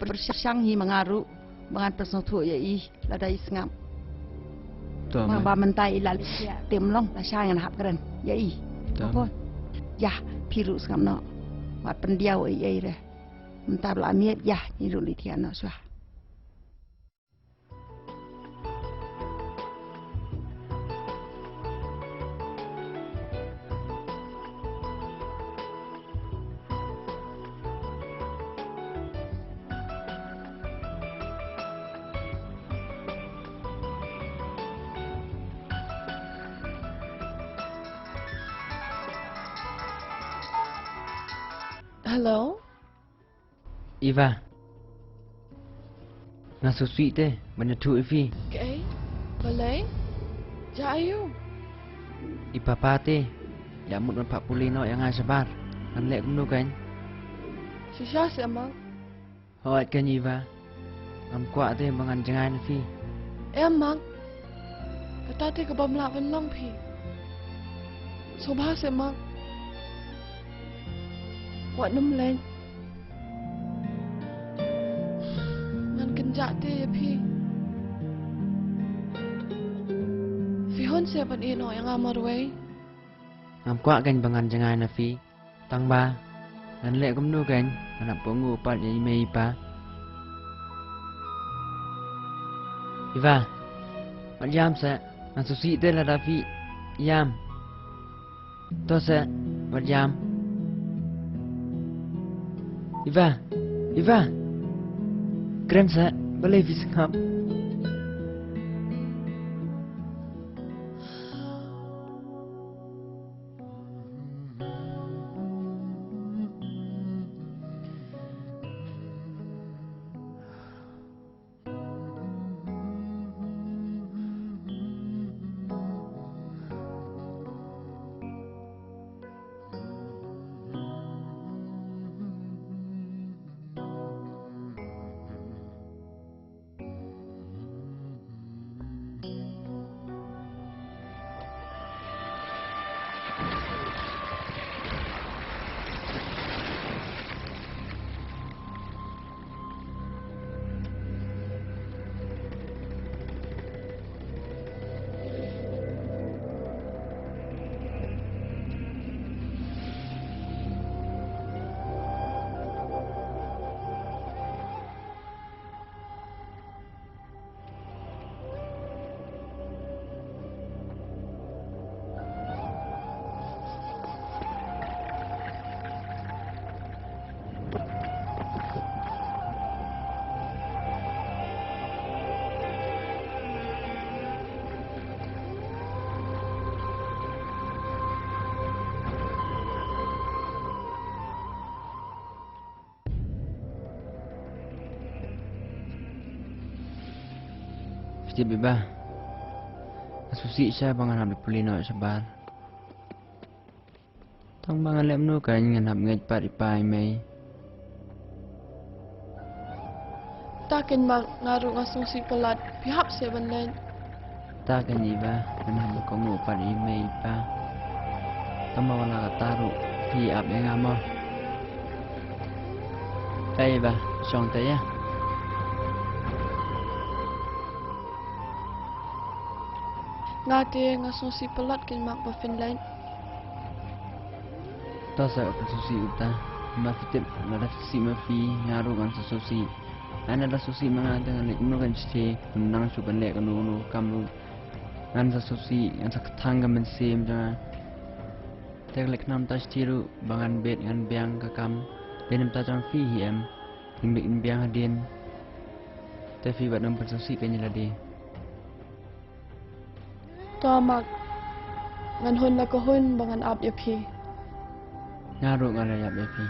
bersyang hi mengaru bangan persatu ya i ladai sengam. Tuh Mang mai. ba mentai la ya tem long la syang yang hap keren. Ya i. Apa? Ya piru sengam no. Wat pendiau ai re. Mentar la miet ya ni ru li tian no swa. Hello? Iva. Nasusui te, banyak tu Ivi. Okay. Boleh? Jayu. Ipapa te, jamut man 40 no yang sabar. Kan lek kumno kan. Susah sih emang. Hoat kan Iva. Am kuat te bangan jangan Ivi. Emang. Kata te ke bamlak venlong pi. Sobha sih emang. Wat num lain. Ngan kenjak te ya pi. Fihon siapa ni no yang amar way. Am kuat kan bangan jangan Ivi. Tang ba. Kan lek kumno kan. Anak pungu pat ya ime Ipa. Iva. Mat jam sa. Nasusui te la Davi. Yam. To sa. Mat jam. Iva. Iva. Keren sa. Boleh visngap. Sejak bebah. Asusi siya bangan hap pulino sabar. Tang bangan lem no kan ngan hap ngej pat ipai mai. Takin mak ngaruh ngasung si pelat. Pihak sih lain. Ta kan Iva ngan hap kongo pat imai Ipa. Tang wala kataru pi ap yang amo. Tai Iva, song ta ya. Ngate ngasung si pelat kin mak ba Finland. Ta sa susi uta. Ma fitip nada si ma fi ngaru kan susi. Ana da susi mga dengan lek no kan ste nang su kan lek no kamu. Ngan susi yang sakthang kan men sim jangan. Tek lek nam ta stiru bangan bet ngan biang ka kam. Denim ta jang fi hiem. Himbik biang hadin. Tapi buat nam susi kan nyeladi. Toa mak. Ngan hun la ko hun bangan ap ya pi. Ngaru ngan ya bepi.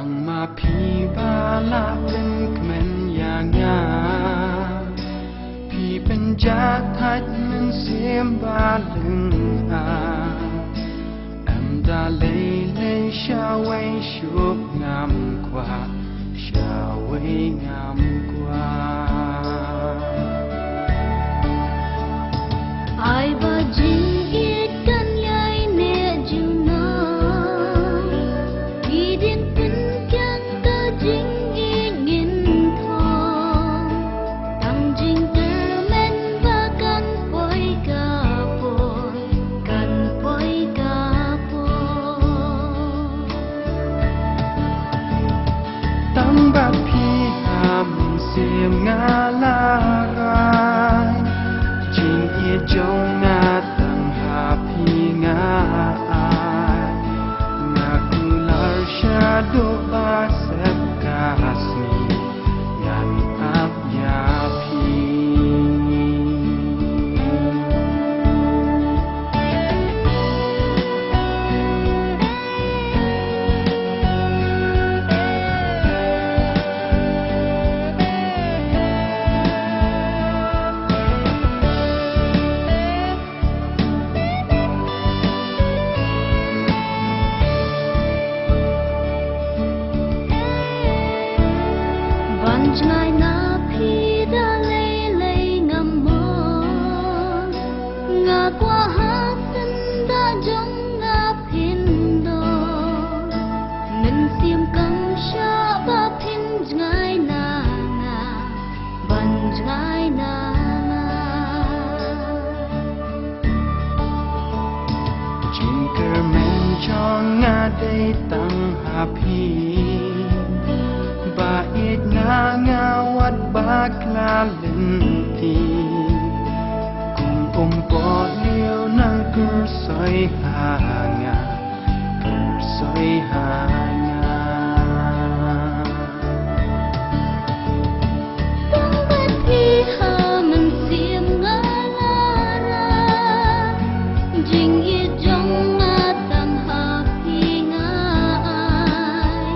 ตั้งมาพี่บาลาเป็นเขมรอย่างงาพี่เป็นจากไทยมันเสียมบาลึงอาแอมดาเลยชาไว้ชุบงามกว่าชาไว้งามกว่า Ai ba jing it kan yai ne juna Idin pin kan ka jing it ngin thong Tang jing ter men ba kan poi ka poi Kan poi ka poi Tang ba pi ham sim nga la rai Jing ye jong nga tang ha pi nga ai Nga kular sha do ba sep ka asni Ngan ap ya pi Banjnai na phi da le ngam mo Nga kwa ha tin da jong nga phin do Nen sim kam sha ba phin ngai na nga Banjnai na Jing ker men chong nga day tang ha pi Ba it na nga wat ba kla len ti Kung po liu nang kur soi ha nga Kur soi ha nga Tang ban phi ha man sim nga la ra Jing ye jong nga tang ha phi nga ai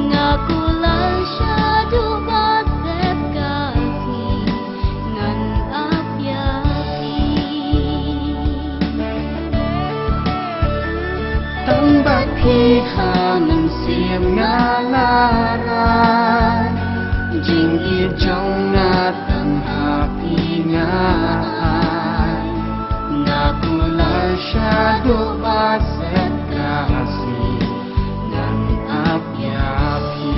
Nga kulal sha du ba sep ka phi Ngan ap ya phi Tang ba pi ha man sim nga la rai Jing ye jong nga tang ha pi nga ai Nga kular sha do ba sep ka si Ngan ap ya pi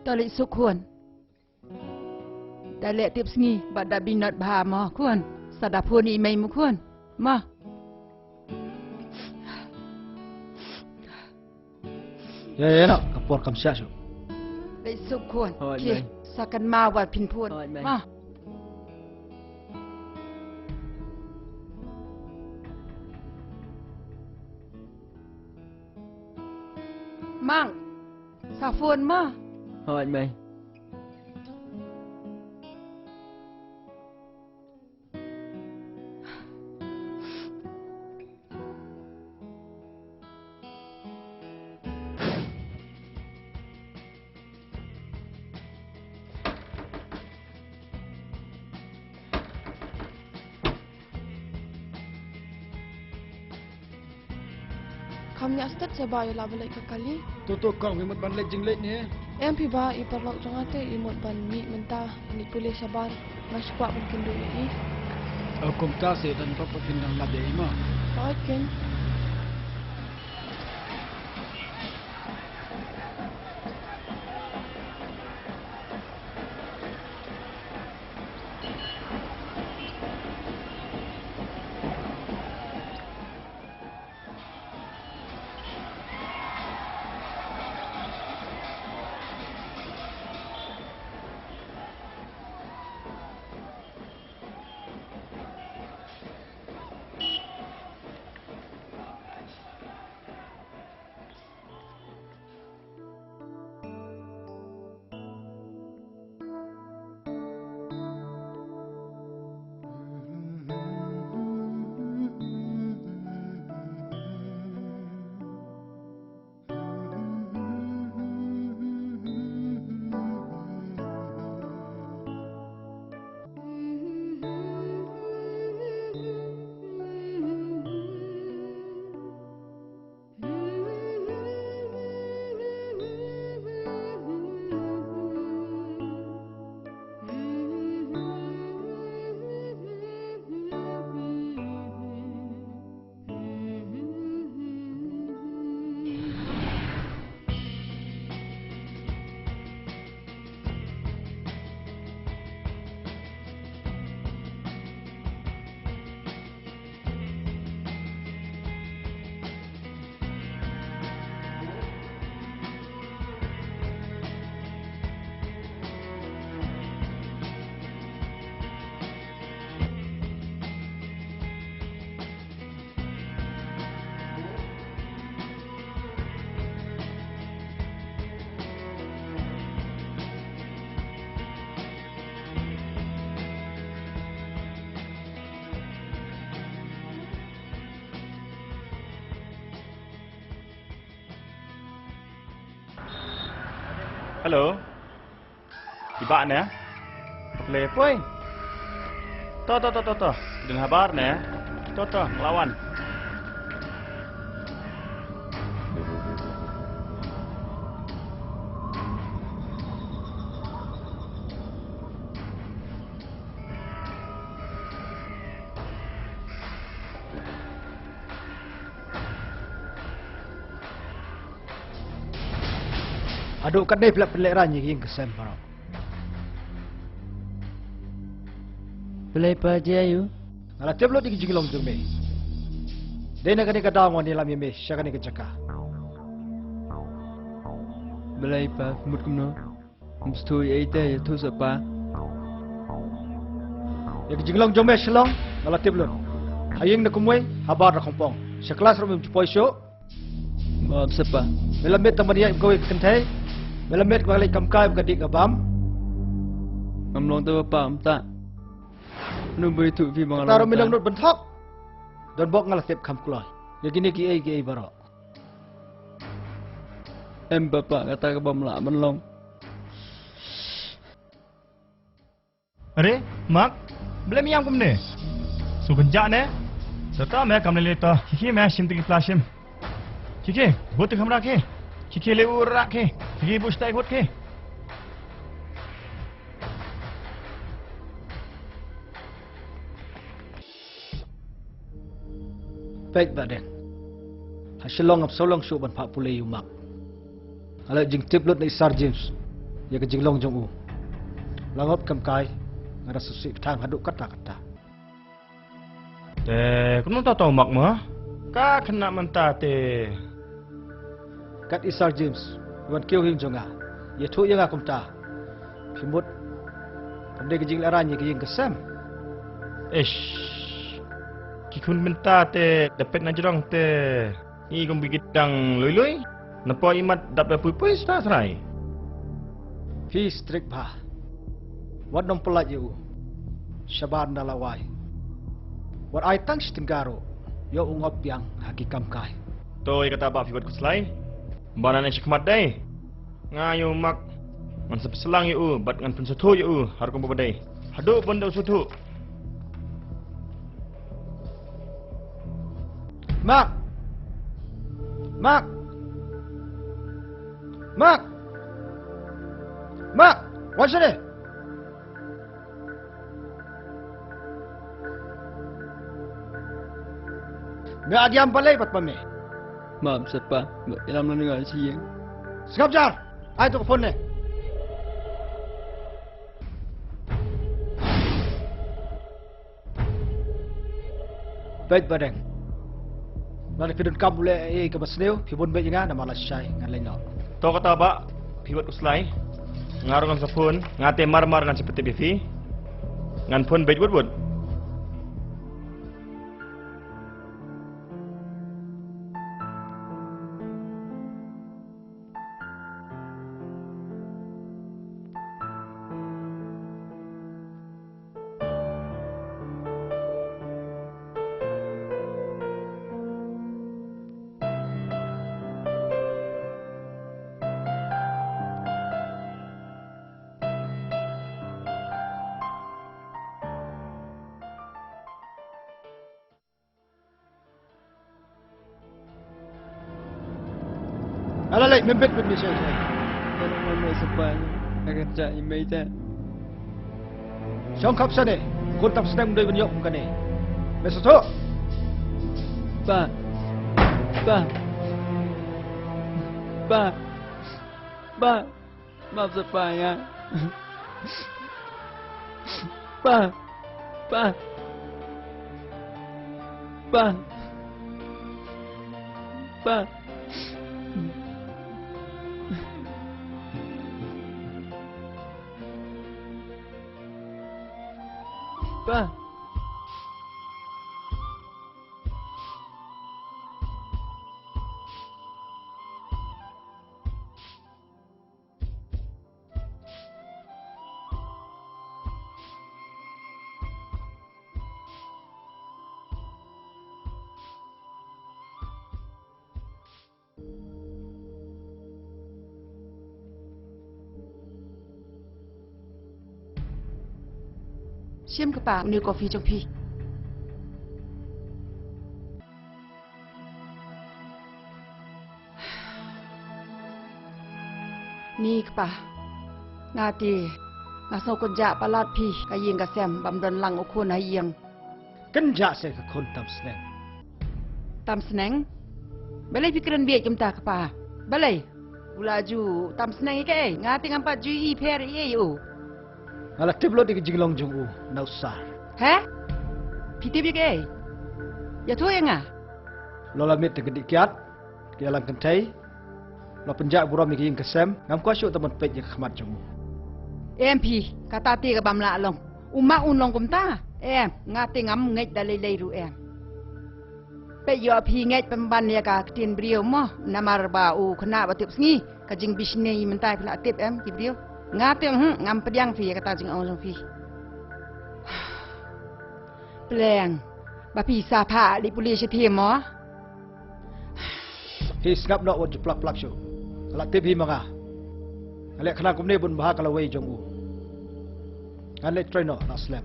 Tao lệ xúc khuôn Đã lệ tiếp nghi Bà đã bị nọt bà mò khuôn Sa đạp khuôn y mây mù khuôn Mò Ya nak kapor kam sia su. Lệ xúc khuôn Thôi, Kì mày. Sa kan ma wat pin khuôn Thôi, mày. Mò Mang Sa khuôn mò Thôi mày. Kami astat sa bayo la balik ke kali Tu kau memang ban lek jing lek ni. Em pi ba iparlok jongate imot ban mi mentah ni pulih sabar ngaspa mungkin dulu ni. Hukum tasik dan kau pindah labih ima. Right ken. Halo. Tiba ne? Lepoi. To. Dengan kabar ne? To, lawan. Aduk kadai pelak-pelak ranyi yang kesem parok. Belai pa je ayu. Kalau tiap lo di jingilong tu me. Dia nak kena kata orang ni lam me, siapa kena kecaka. Belai pa mut kumno. Mstui ai te ya tu sapa. Yang jingilong jome selong, kalau tiap lo. Ayeng nak kumui, habar nak kompong. Sekelas rom cepoi show. Maaf sapa. Melamet teman dia kau kentai. Melamet kau lagi kamkai berkadik abam. Amlong tu apa amta. Nubai tu fi bang. Taruh milang nut bentok. Dan bok ngalah tiap kam kulai. Yang gini ki ai barok. Em bapa kata ke bamla menlong. Are, mak, boleh miam kum ne? Sugenjak ne? Serta me kam le to. Kiki me sim tiki flashim. Kiki, buat kamera ke? Kiki le urak ke? Kiki bus tai buat ke? Baik badan. Hasilong absolong syuk ban pak pulai umak. Kalau jing tip lot ni Sir James, ya ke jing long jong u. Langot kamkai, ngada susi tang haduk kata-kata. Kau tahu mak mah? Kau kena mentah te. Kat Sir James, wan kêu him jonga. Ya thu yang akum ta. Pimut. Pandai ke jing laran ye ke jing kesam. Kikun mentah te dapat najrong te. Ni kau bikin dang lui. Napa imat dapat pui-pui serai. Fi strik bah. Wat nom pelat ye u. Shaban dalawai. Wat ai tang stinggaro. Yo ungop yang hakikam kai. Toi kata bab fibat kuslai. Banan yang cikmat dai. Ngayo mak. Man selang yu bat ngan pun sutu yu har ko badai. Hadu pun dah sutu. Mak. Mak. Mak. Mak, watch it. Mẹ diam balai pat pame. Maaf Sapa, ilam na nga siya. Sekap jar. Ai tu phone ni. Baik badeng. Balik pidun kam boleh ke basneu, pibun baik jangan nama lasai ngan lain no. To kata ba, piwat uslay. Ngarong sa phone, ngate marmar ngan seperti bifi. Ngan phone bait wud. Alalay, membet ni saya. Tolong mo Sapa, kerja imay ta. Siang kap sana, kun tam sedang mendai benyok bukan ni. Besok tu. Pa. Maaf Sapa ya. Pa. Pa. Siam ke pa menu kopi trong pi. Ni ke pa. Ngati ngasau kerja palat pi kayeng ka sem bamdon lang ukun hayeng. Kenja saya ke kun tam sedang. Tam seneng. Balai pikiran biak jumta ke pa. Balai. Ulaju tam seneng ke ngati ngampat ju i per ye yo. Alah tiblo di jinglong jung u, na usah. Heh? Piti biak ke? Ya tu yang ah. Lola mit te gedik kiat, ke alang kentai. Lo penjak buram ni kayeng kesem, ngam kuasyuk teman pej yang khmat jung u. MP kata ti ke bamla long. Uma unlong kumta. Ngati ngam ngej dalai ru Pe yo pi ngej pemban ya ka tin brio mo namar ba u khna ba tip sngi ka jing bisne mentai pula tip ki brio. Ngati ngam pediang fi kata jing ong fi. Pleng. Ba pi sa pha di polis thi mo. Hi ngap nak wajib plak syuk. Alah tip hi manga. Alek khna kumne bun bah kalau wei jung u. Alek try no na slam.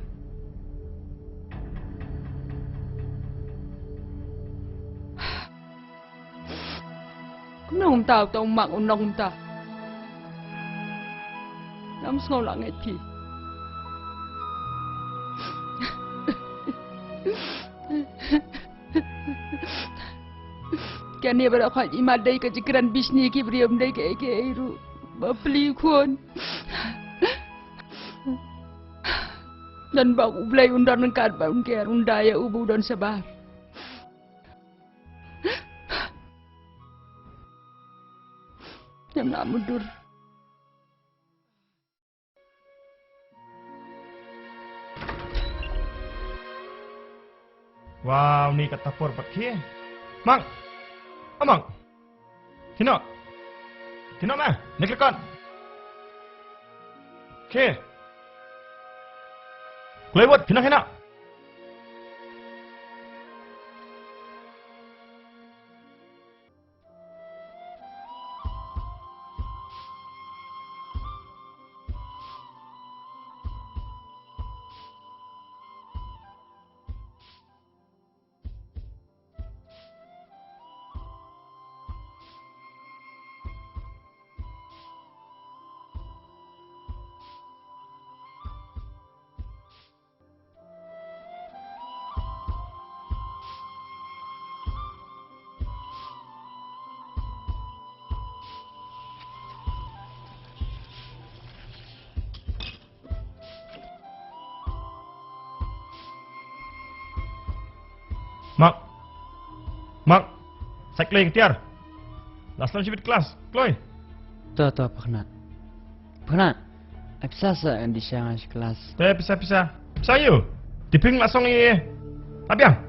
Nung tao tao mak unong ta. Nam ngau la ngai pi. Kani bara khal ima dai ka jikran bisni ki briam dai ke iru. Bapli khon. Dan ba ublai undan ngkat ba unker undaya ubu don sabar. Yang nak mundur. Wow, ni kata por pakai. Mang. Amang. Tino. Tino mah, nak lekon. Okey. Kulewat, kena. Mak, saya kelai ketiar. Last time cipit kelas, kelai. Tuh, pernah. Bisa sa di siang kelas. Teh, pisah. Saya. Diping langsung ni. Abiang.